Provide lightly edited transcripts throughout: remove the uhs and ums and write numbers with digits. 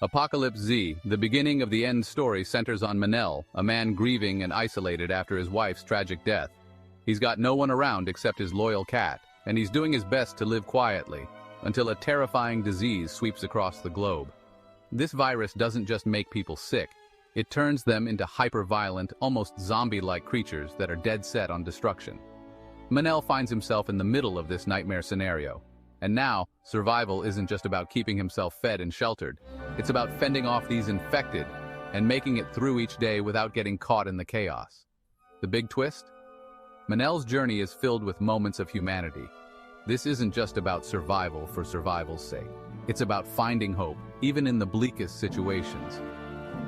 Apocalypse Z, the beginning of the end story, centers on Manel, a man grieving and isolated after his wife's tragic death. He's got no one around except his loyal cat, and he's doing his best to live quietly, until a terrifying disease sweeps across the globe. This virus doesn't just make people sick, it turns them into hyper-violent, almost zombie-like creatures that are dead set on destruction. Manel finds himself in the middle of this nightmare scenario. And now, survival isn't just about keeping himself fed and sheltered. It's about fending off these infected and making it through each day without getting caught in the chaos. The big twist? Manel's journey is filled with moments of humanity. This isn't just about survival for survival's sake. It's about finding hope, even in the bleakest situations.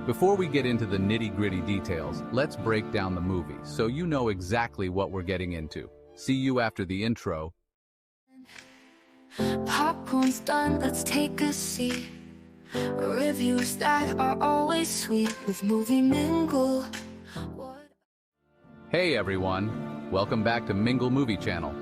Before we get into the nitty-gritty details, let's break down the movie so you know exactly what we're getting into. See you after the intro. Popcorn's done, let's take a seat. Reviews that are always sweet with Movie Mingle. Hey everyone, welcome back to Mingle Movie channel.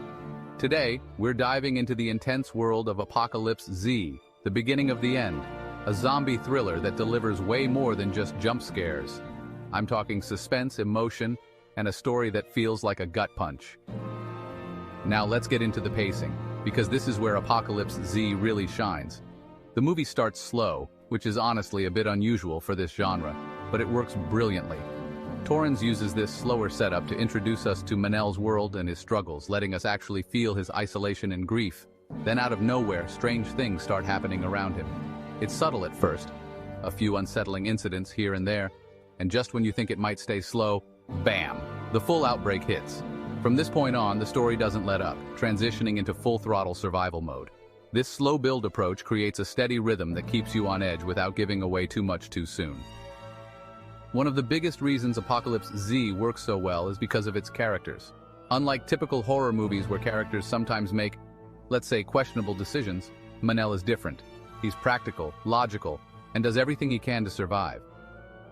Today, we're diving into the intense world of Apocalypse Z, the beginning of the end, a zombie thriller that delivers way more than just jump scares. I'm talking suspense, emotion, and a story that feels like a gut punch. Now let's get into the pacing, because this is where Apocalypse Z really shines. The movie starts slow, which is honestly a bit unusual for this genre, but it works brilliantly. Torrens uses this slower setup to introduce us to Manel's world and his struggles, letting us actually feel his isolation and grief. Then out of nowhere, strange things start happening around him. It's subtle at first, a few unsettling incidents here and there, and just when you think it might stay slow, bam! The full outbreak hits. From this point on, the story doesn't let up, transitioning into full-throttle survival mode. This slow build approach creates a steady rhythm that keeps you on edge without giving away too much too soon. One of the biggest reasons Apocalypse Z works so well is because of its characters. Unlike typical horror movies where characters sometimes make, let's say, questionable decisions, Manel is different. He's practical, logical, and does everything he can to survive.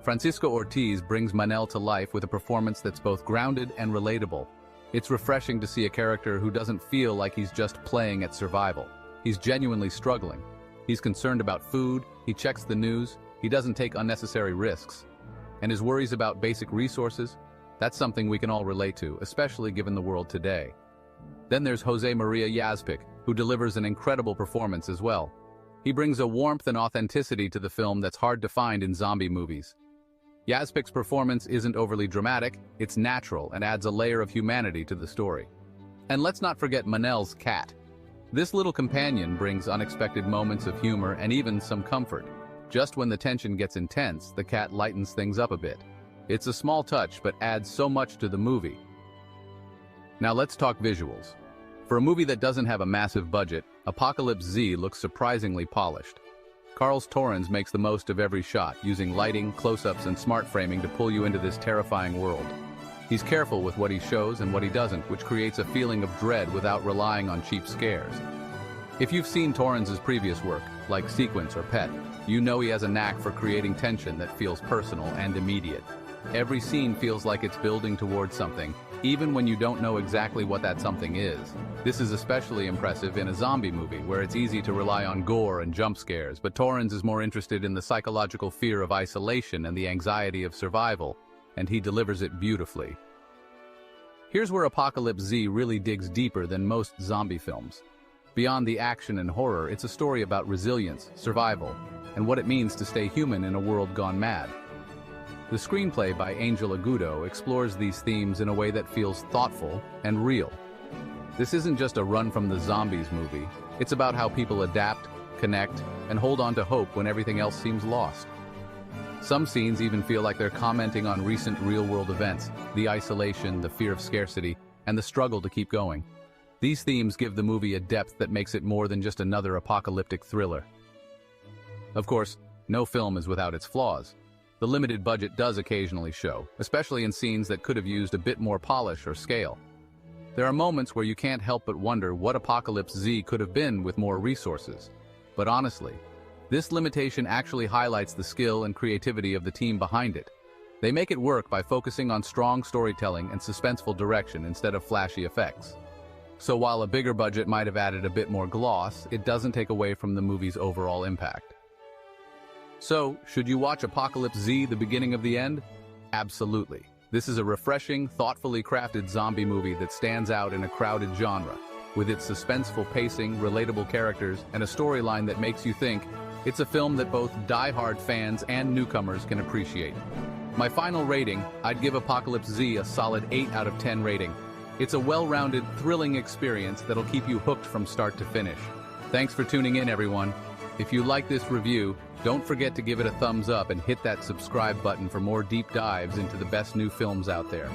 Francisco Ortiz brings Manel to life with a performance that's both grounded and relatable. It's refreshing to see a character who doesn't feel like he's just playing at survival. He's genuinely struggling. He's concerned about food, he checks the news, he doesn't take unnecessary risks. And his worries about basic resources, that's something we can all relate to, especially given the world today. Then there's Jose Maria Yazpic, who delivers an incredible performance as well. He brings a warmth and authenticity to the film that's hard to find in zombie movies. Yazpic's performance isn't overly dramatic, it's natural and adds a layer of humanity to the story. And let's not forget Manel's cat. This little companion brings unexpected moments of humor and even some comfort. Just when the tension gets intense, the cat lightens things up a bit. It's a small touch but adds so much to the movie. Now let's talk visuals. For a movie that doesn't have a massive budget, Apocalypse Z looks surprisingly polished. Carl Torrens makes the most of every shot, using lighting, close-ups, and smart framing to pull you into this terrifying world. He's careful with what he shows and what he doesn't, which creates a feeling of dread without relying on cheap scares. If you've seen Torrens' previous work, like Sequence or Pet, you know he has a knack for creating tension that feels personal and immediate. Every scene feels like it's building towards something, even when you don't know exactly what that something is. This is especially impressive in a zombie movie, where it's easy to rely on gore and jump scares, but Torrens is more interested in the psychological fear of isolation and the anxiety of survival, and he delivers it beautifully. Here's where Apocalypse Z really digs deeper than most zombie films. Beyond the action and horror, it's a story about resilience, survival, and what it means to stay human in a world gone mad. The screenplay by Angel Agudo explores these themes in a way that feels thoughtful and real. This isn't just a run-from-the-zombies movie. It's about how people adapt, connect, and hold on to hope when everything else seems lost. Some scenes even feel like they're commenting on recent real-world events, the isolation, the fear of scarcity, and the struggle to keep going. These themes give the movie a depth that makes it more than just another apocalyptic thriller. Of course, no film is without its flaws. The limited budget does occasionally show, especially in scenes that could have used a bit more polish or scale. There are moments where you can't help but wonder what Apocalypse Z could have been with more resources. But honestly, this limitation actually highlights the skill and creativity of the team behind it. They make it work by focusing on strong storytelling and suspenseful direction instead of flashy effects. So while a bigger budget might have added a bit more gloss, it doesn't take away from the movie's overall impact. So, should you watch Apocalypse Z: The Beginning of the End? Absolutely. This is a refreshing, thoughtfully crafted zombie movie that stands out in a crowded genre. With its suspenseful pacing, relatable characters, and a storyline that makes you think, it's a film that both die-hard fans and newcomers can appreciate. My final rating, I'd give Apocalypse Z a solid 8 out of 10 rating. It's a well-rounded, thrilling experience that'll keep you hooked from start to finish. Thanks for tuning in, everyone. If you like this review, don't forget to give it a thumbs up and hit that subscribe button for more deep dives into the best new films out there.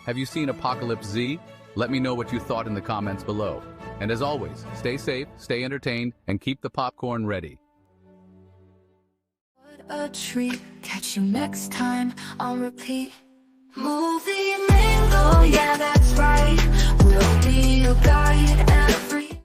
Have you seen Apocalypse Z? Let me know what you thought in the comments below. And as always, stay safe, stay entertained, and keep the popcorn ready. What a treat, catch you next time on repeat. Movie Mingle, yeah that's right. We'll be your guide and